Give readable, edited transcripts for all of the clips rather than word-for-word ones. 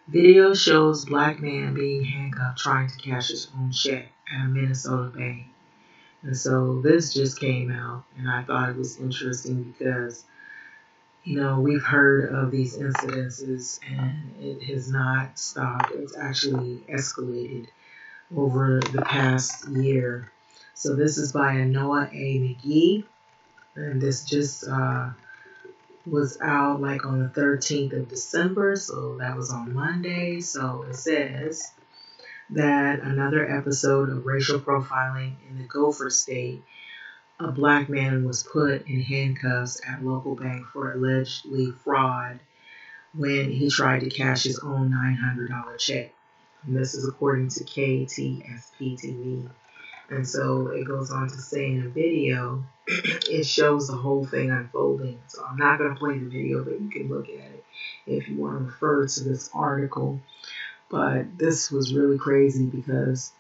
Video shows black man being handcuffed trying to cash his own check at a Minnesota bank. And so this just came out, and I thought it was interesting because, we've heard of these incidences and it has not stopped. It's actually escalated over the past year. So this is by Noah A. McGee, and this just was out like on the 13th of December, so that was on Monday. So it says that another episode of racial profiling in the Gopher State, a black man was put in handcuffs at local bank for allegedly fraud when he tried to cash his own $900 check. And this is according to KTSP-TV. And so it goes on to say in a video, it shows the whole thing unfolding. So I'm not going to play the video, but you can look at it if you want to refer to this article. But this was really crazy because,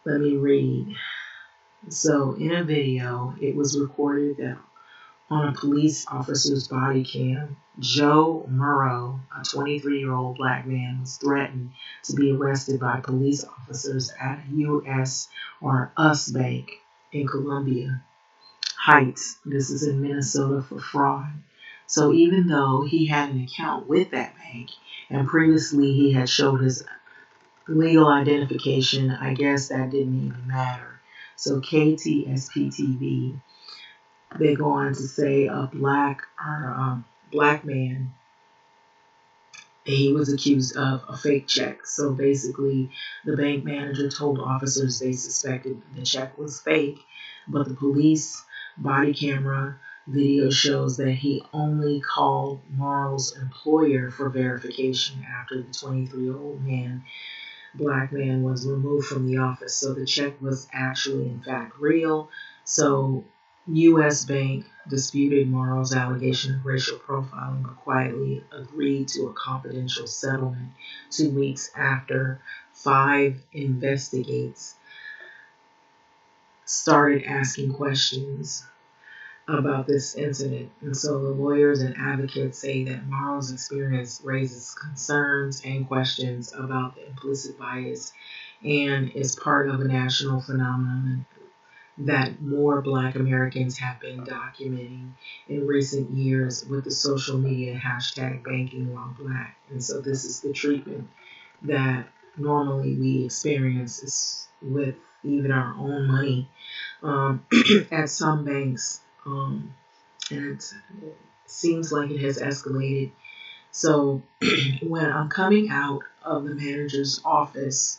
let me read. So in a video, it was recorded that on a police officer's body cam, Joe Murrow, a 23-year-old black man, was threatened to be arrested by police officers at a U.S. or US bank in Columbia Heights. This is in Minnesota for fraud. So even though he had an account with that bank and previously he had showed his legal identification, I guess that didn't even matter. So KTSP-TV, they go on to say a black man, he was accused of a fake check. So basically, the bank manager told officers they suspected the check was fake, but the police body camera video shows that he only called Morrow's employer for verification after the 23-year-old black man was removed from the office. So the check was actually, in fact, real. So U.S. Bank disputed Morrow's allegation of racial profiling, but quietly agreed to a confidential settlement 2 weeks after 5 investigates started asking questions about this incident. And so the lawyers and advocates say that Morrow's experience raises concerns and questions about the implicit bias and is part of a national phenomenon that more black Americans have been documenting in recent years with the social media hashtag banking while black. And so this is the treatment that normally we experience with even our own money at some banks. And it seems like it has escalated. So when I'm coming out of the manager's office,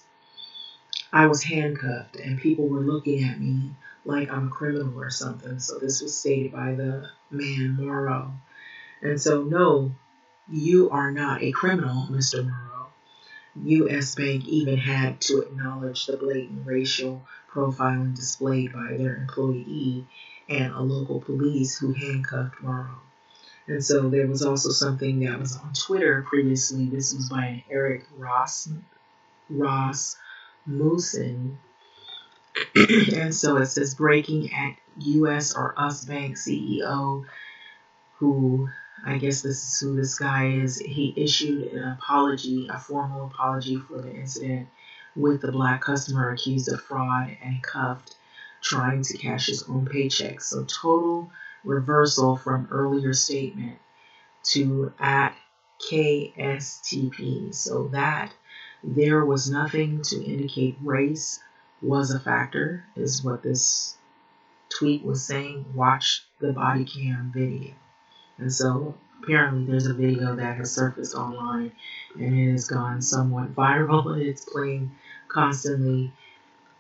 I was handcuffed and people were looking at me like I'm a criminal or something. So this was stated by the man Morrow. And so, no, you are not a criminal, Mr. Morrow. U.S. Bank even had to acknowledge the blatant racial profiling displayed by their employee and a local police who handcuffed Morrow. And so there was also something that was on Twitter previously. This was by an Eric Ross Moosin. And so it says breaking at U.S. or US Bank CEO, who I guess this is who this guy is. He issued an apology, a formal apology for the incident with the black customer accused of fraud and cuffed, trying to cash his own paycheck. So total reversal from earlier statement to at KSTP. So that there was nothing to indicate race was a factor, is what this tweet was saying. Watch the body cam video. And so apparently there's a video that has surfaced online and it has gone somewhat viral. It's playing constantly,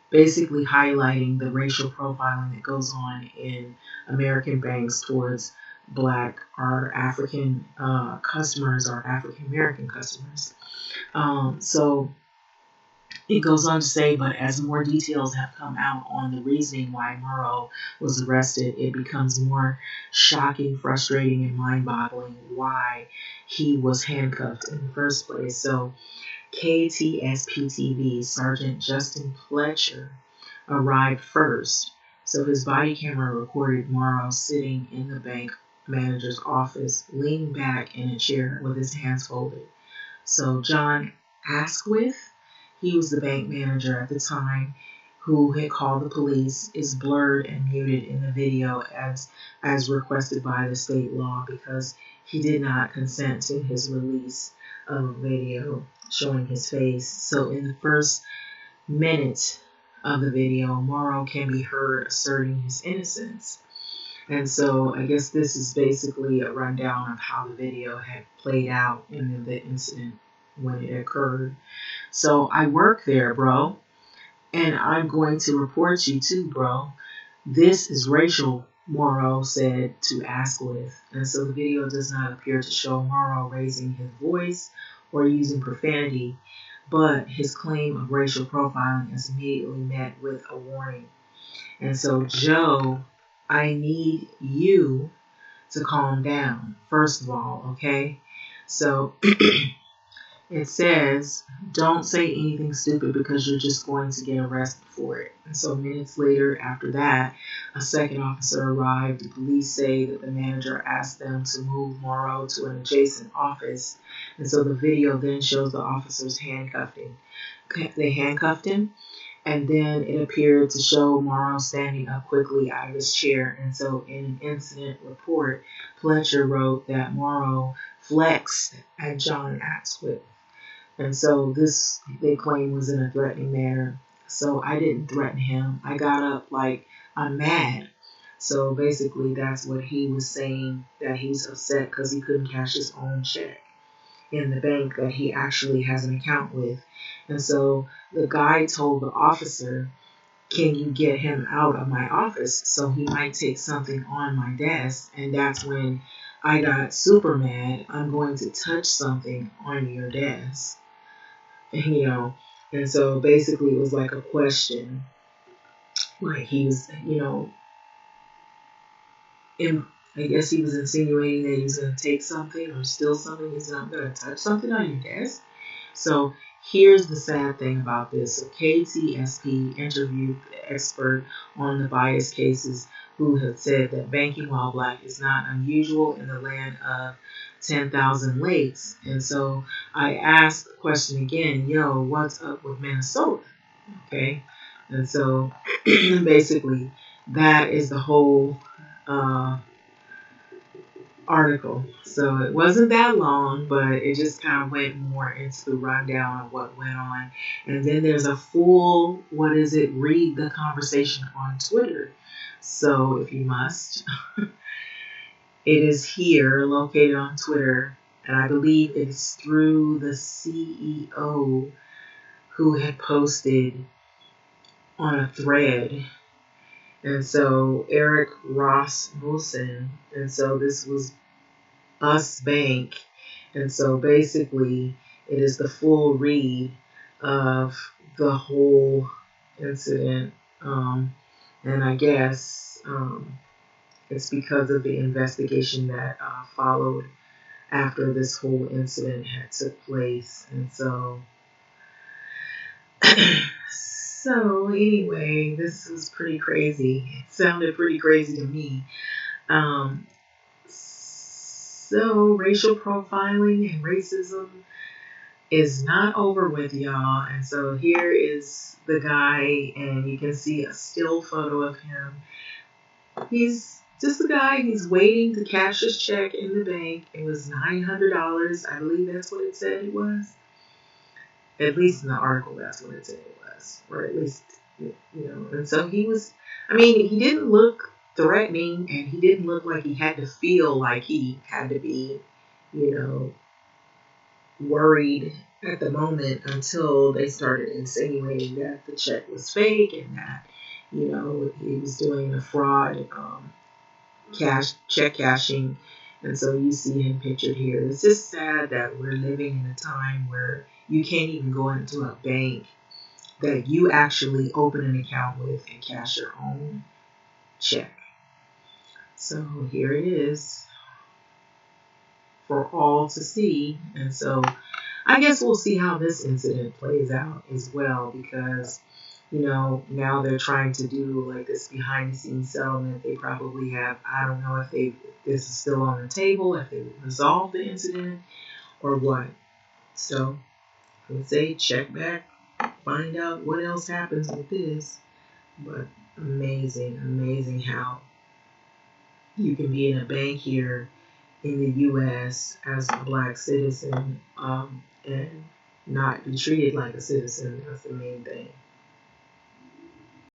basically highlighting the racial profiling that goes on in American banks towards black or African customers or African American customers. So it goes on to say, but as more details have come out on the reasoning why Murrow was arrested, it becomes more shocking, frustrating, and mind-boggling why he was handcuffed in the first place. So KTSPTV Sergeant Justin Pletcher arrived first. So his body camera recorded Morrow sitting in the bank manager's office, leaning back in a chair with his hands folded. So John Asquith, he was the bank manager at the time who had called the police, is blurred and muted in the video as requested by the state law because he did not consent to his release of a video showing his face. So in the first minute of the video, Morrow can be heard asserting his innocence. And so I guess this is basically a rundown of how the video had played out in the incident when it occurred. So I work there, bro, and I'm going to report you too, bro. This is racial, Morrow said to Asquith. And so the video does not appear to show Morrow raising his voice or using profanity, but his claim of racial profiling is immediately met with a warning. And so, Joe, I need you to calm down, first of all, okay? So it says, don't say anything stupid because you're just going to get arrested for it. And so minutes later, after that, a second officer arrived. The police say that the manager asked them to move Morrow to an adjacent office. And so the video then shows the officers handcuffing. They handcuffed him. And then it appeared to show Morrow standing up quickly out of his chair. And so in an incident report, Fletcher wrote that Morrow flexed at John Asquith. And so this, they claim, was in a threatening manner. So I didn't threaten him. I got up like, I'm mad. So basically that's what he was saying, that he's upset because he couldn't cash his own check in the bank that he actually has an account with. And so the guy told the officer, can you get him out of my office so he might take something on my desk? And that's when I got super mad. I'm going to touch something on your desk. You know, and so basically it was like a question. Like he was, I guess he was insinuating that he was going to take something or steal something. He said, I'm going to touch something on your desk. So here's the sad thing about this. So KTSP interviewed the expert on the bias cases who had said that banking while black is not unusual in the land of 10,000 lakes. And so I asked the question again, what's up with Minnesota? Okay. And so basically that is the whole article. So it wasn't that long, but it just kind of went more into the rundown of what went on. And then there's a full, read the conversation on Twitter. So if you must, it is here, located on Twitter. And I believe it's through the CEO who had posted on a thread. And so Eric Rasmussen, and so this was Us Bank. And so basically it is the full read of the whole incident. And I guess it's because of the investigation that followed after this whole incident had took place. And so anyway, this was pretty crazy. It sounded pretty crazy to me. So racial profiling and racism is not over with, y'all. And so here is the guy, and you can see a still photo of him. He's just a guy. He's waiting to cash his check in the bank. It was $900. I believe that's what it said it was. At least in the article, that's what it said it was. Or at least, And so he was, he didn't look threatening, and he didn't look like he had to feel like he had to be, worried at the moment until they started insinuating that the check was fake and that, he was doing a fraud check cashing. And so you see him pictured here. It's just sad that we're living in a time where you can't even go into a bank that you actually open an account with and cash your own check. So here it is for all to see. And so I guess we'll see how this incident plays out as well, because, now they're trying to do like this behind the scenes settlement. They probably have, I don't know if this is still on the table, if they resolved the incident or what. So I would say check back, find out what else happens with this. But amazing, amazing how you can be in a bank here in the U.S. as a black citizen and not be treated like a citizen. That's the main thing.